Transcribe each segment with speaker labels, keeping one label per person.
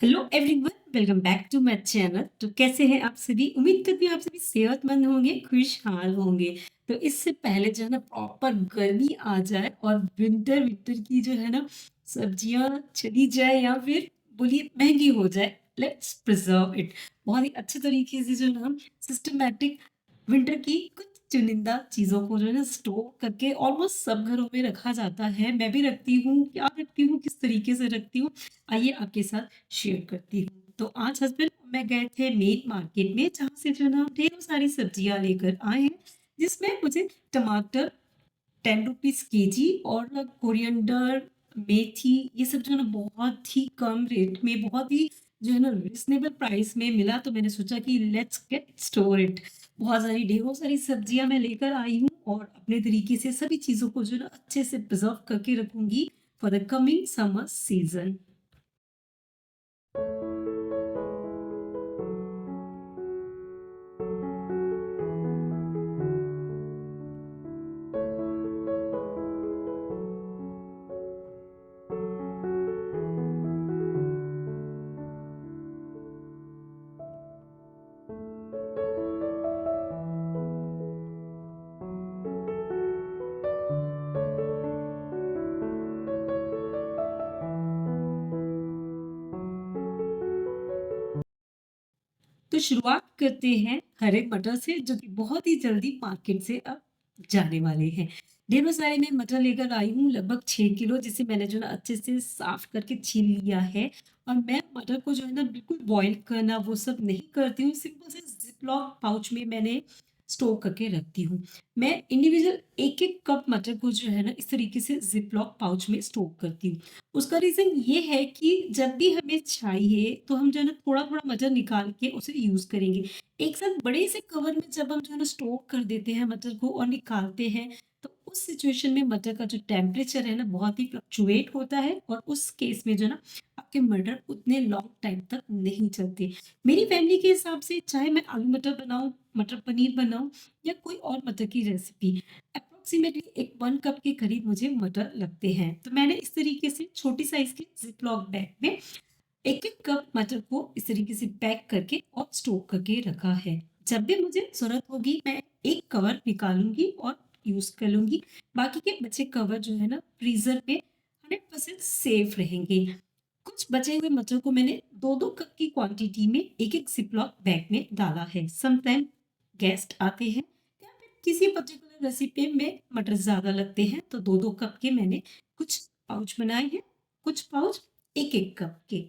Speaker 1: Hello everyone, welcome back to my channel. तो कैसे हैं आप सभी? उम्मीद करती हूँ आप सभी सेहतमंद होंगे, खुशहाल होंगे। तो इससे पहले जो है ना प्रॉपर गर्मी आ जाए और विंटर विंटर की जो है ना सब्जियां चली जाए या फिर बोलिए महंगी हो जाए, लेट्स प्रिजर्व इट। बहुत ही अच्छे तरीके से जो है ना सिस्टमैटिक विंटर की कुछ चुनिंदा चीज़ों को जो है ना स्टोर करके ऑलमोस्ट सब घरों में रखा जाता है। मैं भी रखती हूँ, क्या रखती हूँ, किस तरीके से रखती हूँ, आइए आपके साथ शेयर करती हूँ। तो आज हस्बैंड मैं गए थे मेन मार्केट में, जहाँ से जो है ना ढेरों सारी सब्जियां लेकर आए हैं, जिसमें मुझे टमाटर 10 रुपीज़ केजी और कोरिएंडर, मेथी, ये सब जो है ना बहुत ही कम रेट में, बहुत ही जो है ना रिजनेबल प्राइस में मिला। तो मैंने सोचा कि लेट्स गेट स्टोर इट। बहुत सारी ढेरों सारी सब्जियां मैं लेकर आई हूँ और अपने तरीके से सभी चीज़ों को जो है ना अच्छे से प्रिजर्व करके रखूंगी for the coming summer season. तो शुरुआत करते हैं हरे मटर से, जो कि बहुत ही जल्दी मार्केट से अब जाने वाले हैं। ढेरों सारे मैं मटर लेकर आई हूँ, लगभग 6 किलो, जिसे मैंने जो है ना अच्छे से साफ करके छील लिया है। और मैं मटर को जो है ना बिल्कुल बॉईल करना वो सब नहीं करती हूँ, सिंपल से जिपलॉक पाउच में मैंने स्टोर करके रखती हूँ। मैं इंडिविजुअल एक एक कप मटर को जो है ना इस तरीके से जिपलॉक पाउच में स्टोर करती हूँ। उसका रीज़न ये है कि जब भी हमें चाहिए तो हम जो है ना थोड़ा-थोड़ा मटर निकाल के उसे यूज़ करेंगे। एक साथ बड़े से कवर में जब हम जो है ना स्टोर कर देते हैं मटर को और निकालते हैं, तो उस सिचुएशन में मटर का जो टेम्परेचर है ना बहुत ही फ्लक्चुएट होता है और उस केस में जो है ना आपके मटर उतने लॉन्ग टाइम तक नहीं चलते। मेरी फैमिली के हिसाब से चाहे मैं आलू मटर बनाऊँ, मटर पनीर बनाऊँ या कोई और मटर की रेसिपी, अप्रॉक्सिमेटली एक 1 कप के करीब मुझे मटर लगते हैं। तो मैंने इस तरीके से छोटी साइज़ के ज़िप-लॉक बैग में 1-1 कप मटर को इस तरीके से पैक करके और स्टोर करके रखा है। जब भी मुझे ज़रूरत होगी मैं एक कवर निकालूँगी और यूज़ कर लूँगी। बाकी के बचे कवर जो है ना फ्रीज़र में 100% सेफ रहेंगे। कुछ बचे हुए मटर को मैंने 2-2 कप की क्वांटिटी में एक-एक ज़िप-लॉक बैग में डाला है। समटाइम गेस्ट आते हैं या फिर किसी पर्टिकुलर रेसिपी में मटर ज़्यादा लगते हैं, तो 2-2 कप के मैंने कुछ पाउच बनाए हैं, कुछ पाउच 1-1 कप के।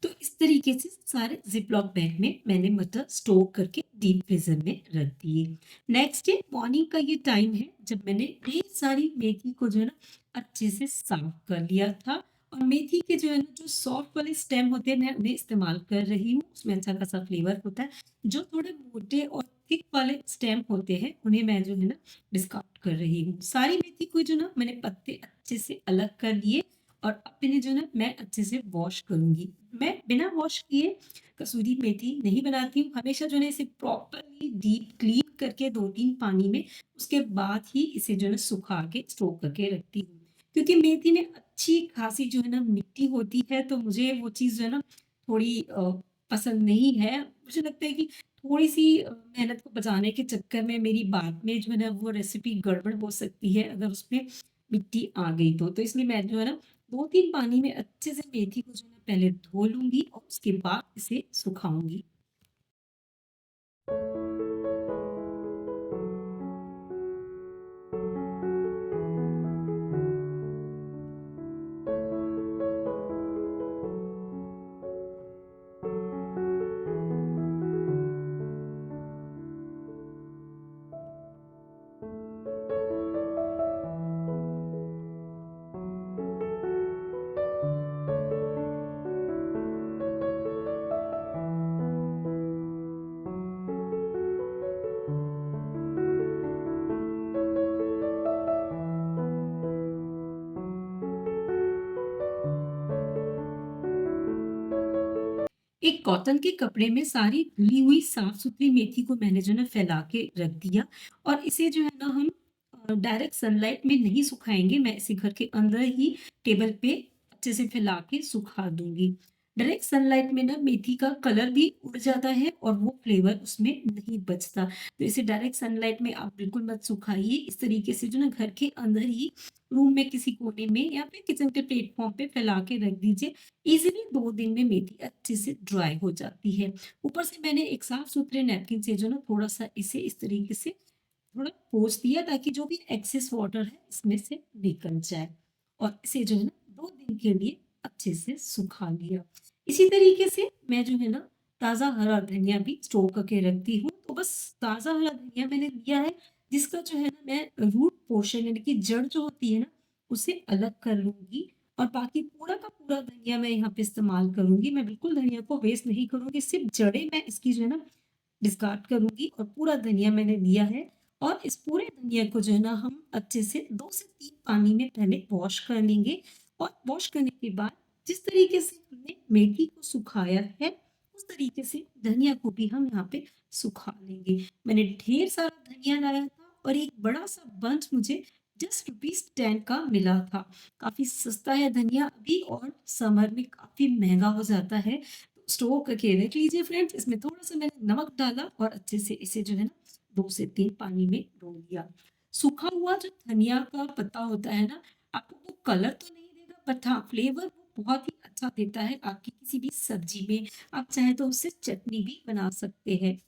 Speaker 1: तो इस तरीके से सारे ज़िप-लॉक बैग में मैंने मटर स्टोर करके डीप फ्रीज़र में रख दिए। नेक्स्ट डे मॉर्निंग का ये टाइम है जब मैंने ढेर सारी मेथी को जो है ना अच्छे से साफ कर लिया था। और मेथी के जो है ना जो सॉफ्ट वाले स्टेम होते हैं मैं उन्हें इस्तेमाल कर रही हूँ, उसमें अच्छा खासा फ्लेवर होता है। जो थोड़े मोटे और थिक वाले स्टेम होते हैं उन्हें मैं जो है ना डिस्कार्ड कर रही हूँ। सारी मेथी को जो ना मैंने पत्ते अच्छे से अलग कर लिए और अब इन्हें जो है ना मैं अच्छे से वॉश करूँगी। मैं बिना वॉश किए कसूरी मेथी नहीं बनाती हूँ, हमेशा जो है ना इसे प्रॉपर्ली डीप क्लीन करके 2-3 पानी में उसके बाद ही इसे जो है ना सुखा के स्टोर करके रखती हूँ। क्योंकि मेथी में अच्छी खासी जो है ना मिट्टी होती है, तो मुझे वो चीज़ जो है ना थोड़ी पसंद नहीं है। मुझे लगता है कि थोड़ी-सी मेहनत को बचाने के चक्कर में मेरी बाद में जो है ना वो रेसिपी गड़बड़ हो सकती है अगर उसमें मिट्टी आ गई तो। तो इसलिए मैं जो है ना 2-3 पानी में अच्छे से मेथी को जो है पहले धो लूँगी और उसके बाद इसे सुखाऊँगी। एक कॉटन के कपड़े में सारी धुली हुई साफ-सुथरी मेथी को मैंने जो है ना फैला के रख दिया और इसे जो है ना हम डायरेक्ट सनलाइट में नहीं सुखाएँगे, मैं इसे घर के अंदर ही टेबल पे अच्छे से फैला के सुखा दूँगी। डायरेक्ट सनलाइट में ना मेथी का कलर भी उड़ जाता है और वो फ्लेवर उसमें नहीं बचता। तो इसे डायरेक्ट सनलाइट में आप बिल्कुल मत सुखाइए, इस तरीके से जो ना घर के अंदर ही रूम में किसी कोने में या फिर किचन के प्लेटफ़ॉर्म पे फैला के रख दीजिए। इज़िली 2 दिन में मेथी अच्छे से ड्राई हो जाती है। ऊपर से मैंने एक साफ-सुथरे नैपकिन से जो ना थोड़ा-सा इसे इस तरीके से थोड़ा पोंछ दिया ताकि जो भी एक्सेस वाटर है इसमें से निकल जाए और इसे जो है ना 2 दिन के लिए अच्छे से सुखा लिया। इसी तरीके से मैं जो है ना ताज़ा हरा धनिया भी स्टोर करके रखती हूँ। तो बस ताज़ा हरा धनिया मैंने लिया है जिसका जो है ना मैं रूट पोर्शन यानी कि जड़ जो होती है ना उसे अलग कर लूँगी और बाकी पूरा का पूरा धनिया मैं यहाँ पे इस्तेमाल करूँगी। मैं बिल्कुल धनिया को वेस्ट नहीं करूँगी, सिर्फ़ जड़ें मैं इसकी जो है ना डिस्कार्ड करूँगी और पूरा धनिया मैंने लिया है और इस पूरे धनिया को जो है ना हम अच्छे से 2 से 3 पानी में पहले वॉश कर लेंगे और वॉश करने के बाद जिस तरीके से हमने मेथी को सुखाया है, उस तरीके से धनिया को भी हम यहाँ पे सुखा लेंगे। मैंने ढेर सारा धनिया लाया था और एक बड़ा-सा बंच मुझे जस्ट ₹10 का मिला था। काफ़ी सस्ता है धनिया अभी और समर में काफ़ी महँगा हो जाता है। स्टोव करके रख लीजिए फ्रेंड्स। इसमें थोड़ा-सा मैंने नमक डाला और अच्छे से इसे जो है ना 2 से 3 पानी में धो लिया। सूखा हुआ जो धनिया का पत्ता होता है ना, आपको वो कलर तो नहीं देगा बट हाँ, फ्लेवर वो बहुत ही अच्छा देता है आपकी किसी भी सब्ज़ी में। आप चाहें तो उससे चटनी भी बना सकते हैं।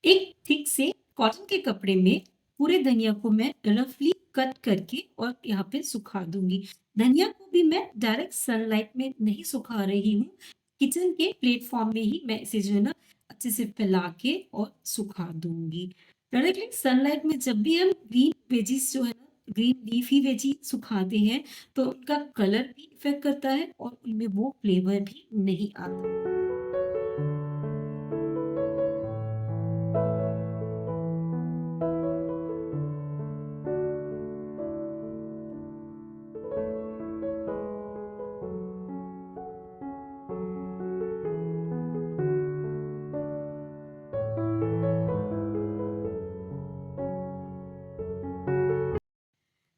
Speaker 1: एक थिक से कॉटन के कपड़े में पूरे धनिया को मैं रफली कट करके और यहाँ पे सुखा दूंगी। धनिया को भी मैं डायरेक्ट सनलाइट में नहीं सुखा रही हूँ। किचन के प्लेटफॉर्म में ही मैं इसे जो है ना अच्छे से फैला के और सुखा दूंगी। डायरेक्टली सनलाइट में जब भी हम ग्रीन वेजीज जो है ना ग्रीन लीफी वेजी सुखाते हैं तो उनका कलर भी इफेक्ट करता है और उनमें वो फ्लेवर भी नहीं आता।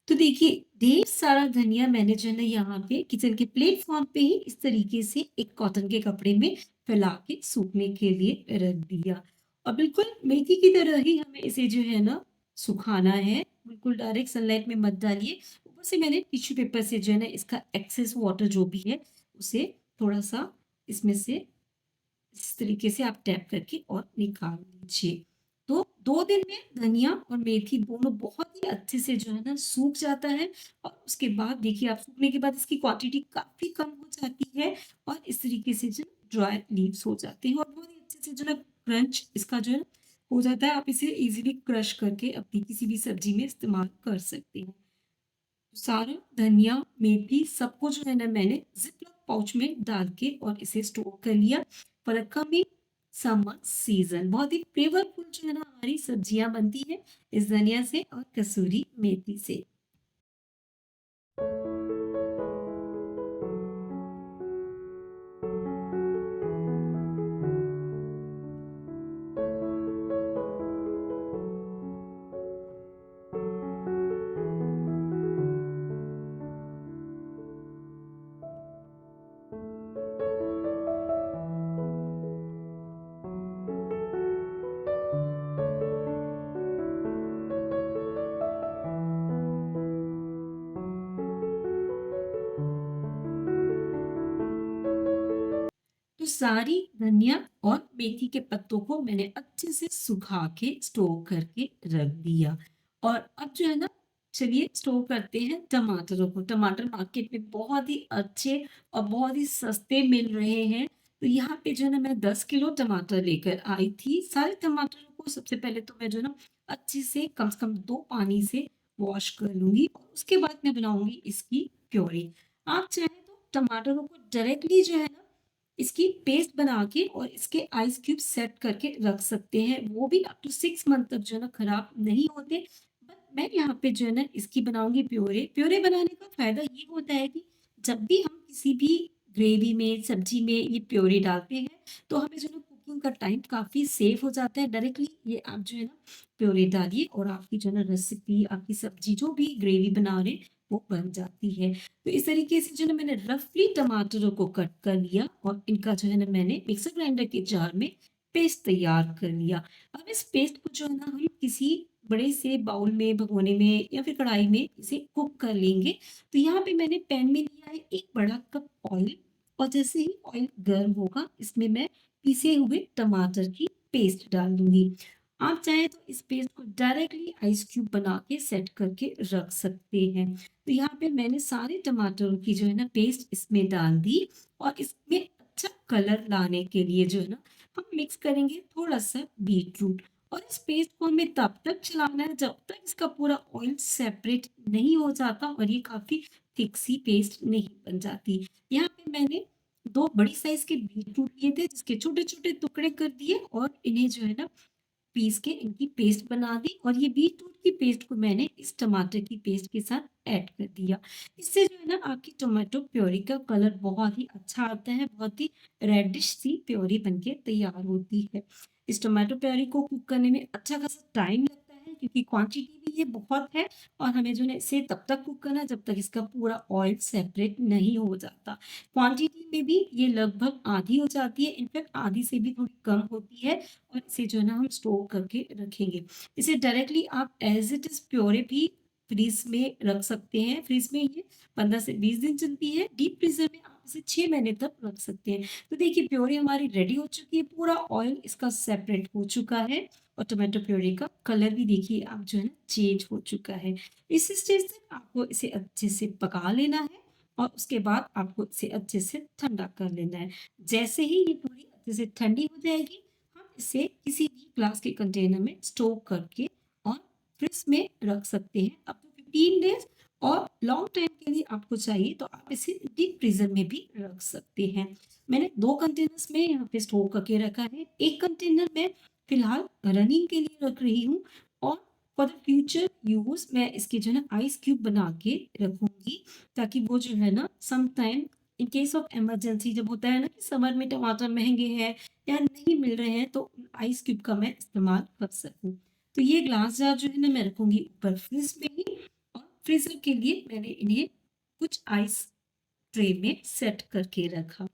Speaker 1: तो देखिए, ढेर सारा धनिया मैंने जो है ना यहाँ पे किचन के प्लेटफ़ॉर्म पे ही इस तरीके से एक कॉटन के कपड़े में फैला के सूखने के लिए रख दिया। और बिल्कुल मेथी की तरह ही हमें इसे जो है ना सुखाना है, बिल्कुल डायरेक्ट सनलाइट में मत डालिए। ऊपर से मैंने टिश्यू पेपर से जो है ना इसका एक्सेस वाटर जो भी है, उसे थोड़ा-सा इसमें से इस तरीके से आप टैप करके और निकाल लीजिए। तो 2 दिन में धनिया और मेथी दोनों बहुत ही अच्छे से जो है ना सूख जाता है और उसके बाद देखिए आप सूखने के बाद इसकी क्वांटिटी काफ़ी कम हो जाती है और इस तरीके से जो ड्राई लीव्स हो जाते हैं और बहुत ही अच्छे से जो है क्रंच इसका जो है हो जाता है। आप इसे इज़िली क्रश करके अपनी किसी भी सब्ज़ी में इस्तेमाल कर सकते हैं। सारा धनिया, मेथी सबको जो है ना मैंने ज़िप-लॉक पाउच में डाल के और इसे स्टोर कर लिया for a coming summer season. बहुत ही फ्लेवरफुल जो है ना हमारी सब्जियाँ बनती हैं इस धनिया से और कसूरी मेथी से। तो सारी धनिया और मेथी के पत्तों को मैंने अच्छे से सुखा के स्टोर करके रख दिया और अब जो है ना चलिए स्टोर करते हैं टमाटरों को। टमाटर मार्केट में बहुत ही अच्छे और बहुत ही सस्ते मिल रहे हैं। तो यहाँ पे जो है ना मैं 10 किलो टमाटर लेकर आई थी। सारे टमाटरों को सबसे पहले तो मैं जो है ना अच्छे से कम 2 पानी से वॉश कर लूंगी और उसके बाद मैं बनाऊंगी इसकी प्योरी। आप चाहें तो टमाटरों को डायरेक्टली जो है ना, इसकी पेस्ट बना के और इसके आइस क्यूब सेट करके रख सकते हैं। वो भी अप टू 6 मंथ तक जो है ना खराब नहीं होते। बट मैं यहाँ पे जो है ना इसकी बनाऊँगी प्योरे। प्योरे बनाने का फ़ायदा ये होता है कि जब भी हम किसी भी ग्रेवी में, सब्ज़ी में ये प्योरे डालते हैं, तो हमें जो है ना कुकिंग का टाइम काफ़ी सेव हो जाता है। डायरेक्टली ये आप जो है ना प्योरे डालिए और आपकी जो है ना रेसिपी, आपकी सब्ज़ी जो भी ग्रेवी बना रहे हैं, वो बन जाती है। तो इस तरीके से जो है ना मैंने रफली टमाटरों को कट कर लिया और इनका जो है ना मैंने मिक्सर ग्राइंडर के जार में पेस्ट तैयार कर लिया। अब इस पेस्ट को जो है ना हम किसी बड़े से बाउल में, भगोने में या फिर कढ़ाई में इसे कुक कर लेंगे। तो यहाँ पे मैंने पैन में लिया है 1 बड़ा कप ऑयल और जैसे ही ऑयल गर्म होगा, इसमें मैं पिसे हुए टमाटर की पेस्ट डाल दूँगी। आप चाहें तो इस पेस्ट को डायरेक्टली आइस क्यूब बना के सेट करके रख सकते हैं। तो यहाँ पे मैंने सारे टमाटरों की जो है ना पेस्ट इसमें डाल दी और इसमें अच्छा कलर लाने के लिए जो है ना हम मिक्स करेंगे थोड़ा-सा बीटरूट और इस पेस्ट को हमें तब तक चलाना है जब तक इसका पूरा ऑयल सेपरेट नहीं हो जाता और ये काफ़ी थिक सी पेस्ट नहीं बन जाती। यहाँ पे मैंने 2 बड़ी साइज़ के बीटरूट लिए थे जिसके छोटे-छोटे टुकड़े कर दिए और इन्हें जो है ना पीस के इनकी पेस्ट बना दी और ये बीटरूट की पेस्ट को मैंने इस टमाटर की पेस्ट के साथ ऐड कर दिया। इससे जो है ना आपकी टोमेटो प्योरी का कलर बहुत ही अच्छा आता है, बहुत ही रेडिश सी प्योरी बनके तैयार होती है। इस टोमेटो प्योरी को कुक करने में अच्छा खासा टाइम लगता है क्योंकि क्वांटिटी भी ये बहुत है और हमें जो है इसे तब तक कुक करना है जब तक इसका पूरा ऑयल सेपरेट नहीं हो जाता। क्वांटिटी में भी ये लगभग आधी हो जाती है, इनफैक्ट आधी से भी थोड़ी कम होती है और इसे जो है ना हम स्टोर करके रखेंगे। इसे डायरेक्टली आप एज़ इट इज़ प्योरे भी फ्रीज़ में रख सकते हैं। फ्रीज़ में ये 15 से 20 दिन चलती है। डीप फ्रीज़र में आप इसे 6 महीने तक रख सकते हैं। तो देखिए प्योरी हमारी रेडी हो चुकी है, पूरा ऑयल इसका सेपरेट हो चुका है और टोमेटो प्योरी का कलर भी देखिए आप जो है ना चेंज हो चुका है। इस स्टेज तक आपको इसे अच्छे से पका लेना है और उसके बाद आपको इसे अच्छे से ठंडा कर लेना है। जैसे ही ये पूरी अच्छे से ठंडी हो जाएगी, हम इसे किसी भी ग्लास के कंटेनर में स्टोर करके और फ्रिज में रख सकते हैं अप टू 15 डेज और लॉन्ग टाइम के लिए आपको चाहिए तो आप इसे डीप फ्रीजर में भी रख सकते हैं। मैंने 2 कंटेनर्स में यहाँ पे स्टोर करके रखा है। एक कंटेनर मैं फिलहाल रनिंग के लिए रख रही हूँ और फॉर द फ्यूचर यूज़ मैं इसके जो है ना आइस क्यूब बना के रखूँगी ताकि वो जो है ना some time in case of emergency जब होता है ना कि समर में टमाटर महँगे हैं या नहीं मिल रहे हैं तो आइस क्यूब का मैं इस्तेमाल कर सकूँ। तो ये ग्लास जार जो है ना मैं रखूँगी ऊपर फ्रिज में ही और फ्रीज़र के लिए मैंने इन्हें कुछ आइस ट्रे में सेट करके रखा।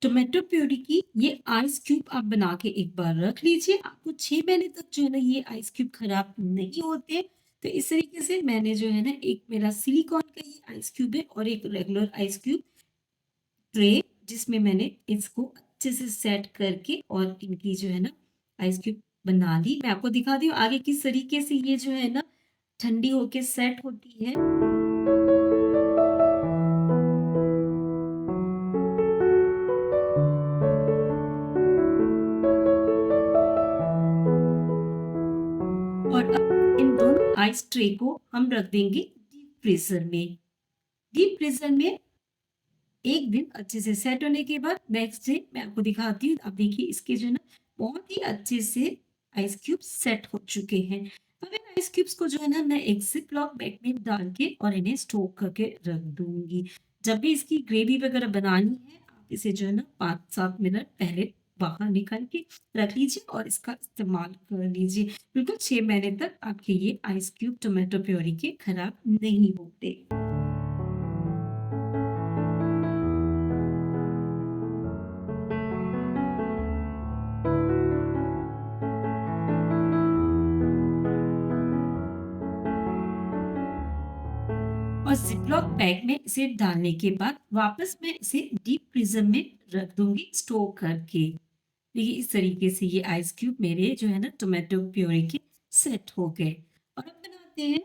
Speaker 1: टोमेटो प्यूरी की ये आइस क्यूब आप बना के एक बार रख लीजिए। आपको 6 महीने तक जो है ना ये आइस क्यूब खराब नहीं होते। तो इस तरीके से मैंने जो है ना एक मेरा सिलिकॉन का ये आइस क्यूब है और एक रेगुलर आइस क्यूब ट्रे जिसमें मैंने इसको अच्छे से सेट करके और इनकी जो है ना आइस क्यूब बना ली। मैं आपको दिखाती हूँ आगे किस तरीके से ये जो है ना ठंडी होके सेट होती है। और अब इन दोनों आइस ट्रे को हम रख देंगे डीप फ्रीज़र में। डीप फ्रीज़र में 1 दिन अच्छे से सेट होने के बाद नेक्स्ट डे मैं आपको दिखाती हूँ। अब देखिए इसके जो है ना बहुत ही अच्छे से आइस क्यूब सेट हो चुके हैं। अब इन आइस क्यूब्स को जो है ना मैं एक ज़िप-लॉक बैग में डाल के और इन्हें स्टोर करके रख दूँगी। जब भी इसकी ग्रेवी वगैरह बनानी है, आप इसे जो है ना 5-7 मिनट पहले बाहर निकाल के रख लीजिए और इसका इस्तेमाल कर लीजिए। बिल्कुल 6 महीने तक आपके ये आइस क्यूब टोमेटो प्यूरी के खराब नहीं होते। और ज़िप-लॉक बैग में इसे डालने के बाद वापस मैं इसे डीप फ्रीज़र में रख दूँगी स्टोर करके। देखिए इस तरीके से ये आइस क्यूब मेरे जो है ना टोमेटो प्यूरी के सेट हो गए। और अब बनाते हैं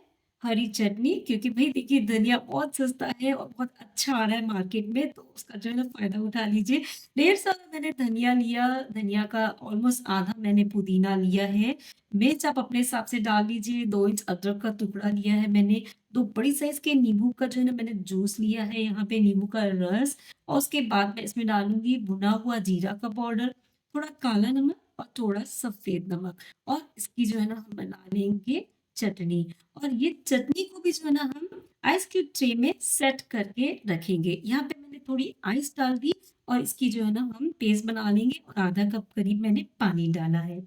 Speaker 1: हरी चटनी, क्योंकि भई देखिए धनिया बहुत सस्ता है और बहुत अच्छा आ रहा है मार्केट में, तो उसका जो है ना फ़ायदा उठा लीजिए। ढेर सारा मैंने धनिया लिया, धनिया का ऑलमोस्ट आधा मैंने पुदीना लिया है। मिर्च आप अपने हिसाब से डाल लीजिए, 2 इंच अदरक का टुकड़ा लिया है मैंने, 2 बड़ी साइज़ के नींबू का जो है ना मैंने जूस लिया है यहाँ पे, नींबू का रस, और उसके बाद मैं इसमें डालूँगी भुना हुआ जीरा का पाउडर, थोड़ा काला नमक और थोड़ा सफ़ेद नमक, और इसकी जो है ना हम बना लेंगे चटनी। और ये चटनी को भी जो है ना हम आइस क्यूब ट्रे में सेट करके रखेंगे। यहाँ पे मैंने थोड़ी आइस डाल दी और इसकी जो है ना हम पेस्ट बना लेंगे, और आधा कप करीब मैंने पानी डाला है।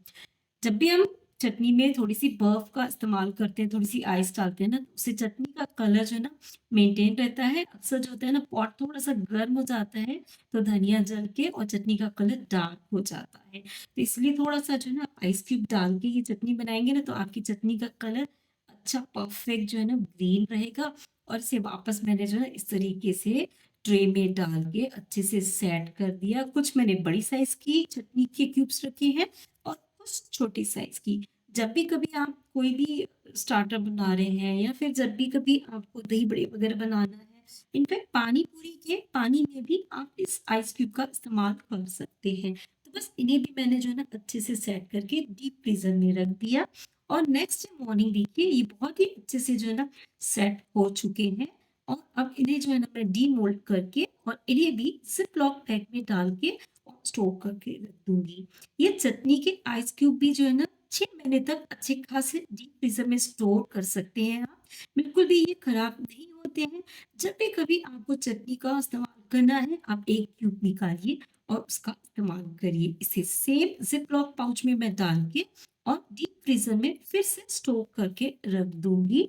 Speaker 1: जब भी हम चटनी में थोड़ी-सी बर्फ का इस्तेमाल करते हैं, थोड़ी-सी आइस डालते हैं ना, तो उससे चटनी का कलर जो है ना मेंटेन रहता है। अक्सर जो होता है ना पॉट थोड़ा-सा गर्म हो जाता है, तो धनिया जल के और चटनी का कलर डार्क हो जाता है। तो इसलिए थोड़ा-सा जो है ना आइस क्यूब डाल के ये चटनी बनाएँगे ना, तो आपकी चटनी का कलर अच्छा परफेक्ट जो है ना ग्रीन रहेगा, और इसे वापस मैंने जो है इस तरीके से ट्रे में डाल के अच्छे से सेट कर दिया। कुछ मैंने बड़ी साइज़ की चटनी के क्यूब्स रखे हैं और कुछ छोटी साइज़ की। जब भी कभी आप कोई भी स्टार्टर बना रहे हैं, या फिर जब भी कभी आपको दही बड़े वगैरह बनाना है, इनफैक्ट पानी पूरी के पानी में भी आप इस आइस क्यूब का इस्तेमाल कर सकते हैं। तो बस इन्हें भी मैंने जो है ना अच्छे से सेट करके डीप फ्रीज़र में रख दिया, और नेक्स्ट डे मॉर्निंग देखिए ये बहुत ही अच्छे से जो है ना सेट हो चुके हैं, और अब इन्हें जो है ना मैं डीमोल्ड करके और इन्हें भी ज़िप-लॉक बैग में डाल के और स्टोर करके रख दूँगी। ये चटनी के आइस क्यूब भी जो है ना 6 महीने तक अच्छे खासे डीप फ्रीज़र में स्टोर कर सकते हैं आप। बिल्कुल भी ये खराब नहीं होते हैं। जब भी कभी आपको चटनी का इस्तेमाल करना है, आप 1 क्यूब निकालिए और उसका इस्तेमाल करिए। इसे सेम ज़िप-लॉक पाउच में मैं डाल के और डीप फ्रीज़र में फिर से स्टोर करके रख दूँगी।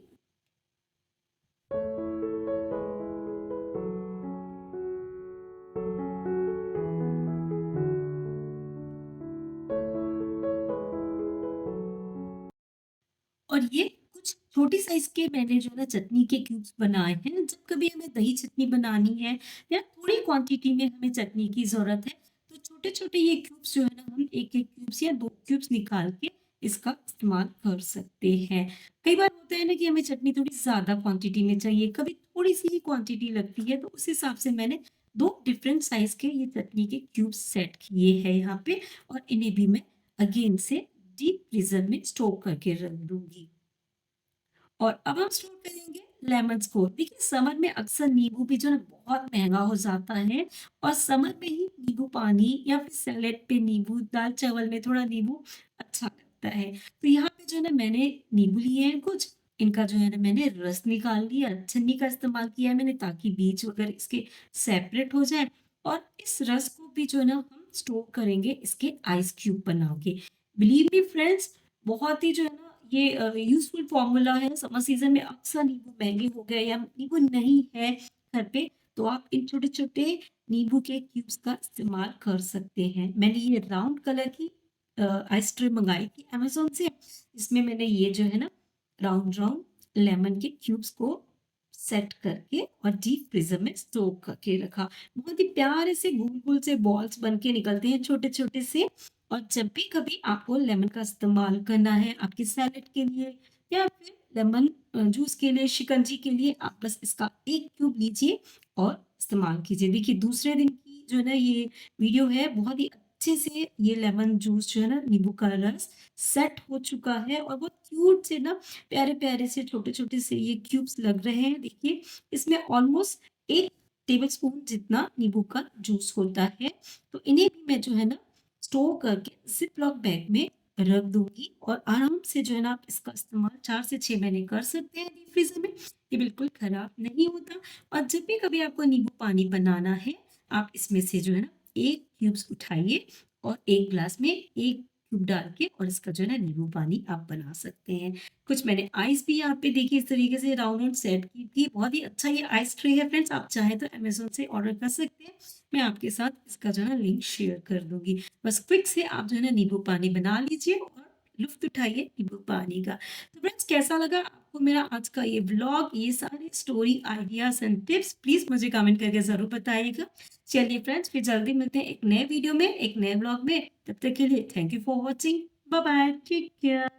Speaker 1: और ये कुछ छोटी साइज़ के मैंने जो है ना चटनी के क्यूब्स बनाए हैं। जब कभी हमें दही चटनी बनानी है या थोड़ी क्वांटिटी में हमें चटनी की ज़रूरत है, तो छोटे-छोटे ये क्यूब्स जो है ना हम 1-1 क्यूब्स या 2 क्यूब्स निकाल के इसका इस्तेमाल कर सकते हैं। कई बार होता है ना कि हमें चटनी थोड़ी ज़्यादा क्वांटिटी में चाहिए, कभी थोड़ी-सी ही क्वांटिटी लगती है, तो उस हिसाब से मैंने 2 डिफरेंट साइज़ के ये चटनी के क्यूब्स सेट किए हैं यहाँ पे, और इन्हें भी मैं अगेन से डीप फ्रीज़र में स्टोर करके रख दूँगी। और अब हम स्टोर करेंगे लेमन्स को। देखिए समर में अक्सर नींबू भी जो है बहुत महँगा हो जाता है, और समर में ही नींबू पानी या फिर सैलेड पे नींबू, दाल-चावल में थोड़ा नींबू अच्छा लगता है। तो यहाँ पे जो है ना मैंने नींबू लिए हैं कुछ, इनका जो है ना मैंने रस निकाल लिया, छन्नी का इस्तेमाल किया है मैंने ताकि बीज वगैरह इसके सेपरेट हो जाए, और इस रस को भी जो है ना हम स्टोर करेंगे इसके आइस क्यूब बना के। बिलीव मी फ्रेंड्स, बहुत ही जो है ना ये यूज़फुल फ़ॉर्मूला है। समर सीज़न में अक्सर नींबू महँगे हो गए या नींबू नहीं है घर पे, तो आप इन छोटे-छोटे नींबू के क्यूब्स का इस्तेमाल कर सकते हैं। मैंने ये राउंड कलर की आइस ट्रे मँगाई थी अमेज़न से, इसमें मैंने ये जो है ना राउंड-राउंड लेमन के क्यूब्स को सेट करके और डीप फ्रीज़र में स्टोर करके रखा। बहुत ही प्यारे से गोल-गोल से बॉल्स बन के निकलते हैं छोटे-छोटे से, और जब भी कभी आपको लेमन का इस्तेमाल करना है आपके सैलेड के लिए या फिर लेमन जूस के लिए, शिकंजी के लिए, आप बस इसका 1 क्यूब लीजिए और इस्तेमाल कीजिए। देखिए दूसरे दिन की जो है ना ये वीडियो है, बहुत ही अच्छे से ये लेमन जूस जो है ना नींबू का रस सेट हो चुका है, और बहुत क्यूट से ना प्यारे-प्यारे से छोटे-छोटे से ये क्यूब्स लग रहे हैं। देखिए इसमें ऑलमोस्ट 1 टेबलस्पून जितना नींबू का जूस होता है। तो इन्हें भी मैं जो है ना स्टोर करके ज़िप-लॉक बैग में रख दूँगी, और आराम से जो है ना आप इसका इस्तेमाल 4 से 6 महीने कर सकते हैं डीप फ्रीज़र में। ये बिल्कुल खराब नहीं होता, और जब भी कभी आपको नींबू पानी बनाना है, आप इसमें से जो है ना 1 क्यूब्स उठाइए और 1 ग्लास में 1 क्यूब डाल के और इसका जो है ना नींबू पानी आप बना सकते हैं। कुछ मैंने आइस भी यहाँ पे देखिए इस तरीके से राउंड-राउंड सेट की थी। बहुत ही अच्छा ये आइस ट्रे है फ्रेंड्स, आप चाहें तो अमेज़न से ऑर्डर कर सकते हैं। मैं आपके साथ इसका जो है ना लिंक शेयर कर दूँगी। बस क्विक से आप जो है ना नींबू पानी बना लीजिए और लुफ़्त उठाइए नींबू पानी का। तो फ्रेंड्स कैसा लगा आपको मेरा आज का ये व्लॉग, ये सारे story ideas and tips, please मुझे कमेंट करके ज़रूर बताइएगा। चलिए फ्रेंड्स फिर जल्दी मिलते हैं एक नए वीडियो में, एक नए व्लॉग में। तब तक के लिए thank you for watching. Bye bye, take care.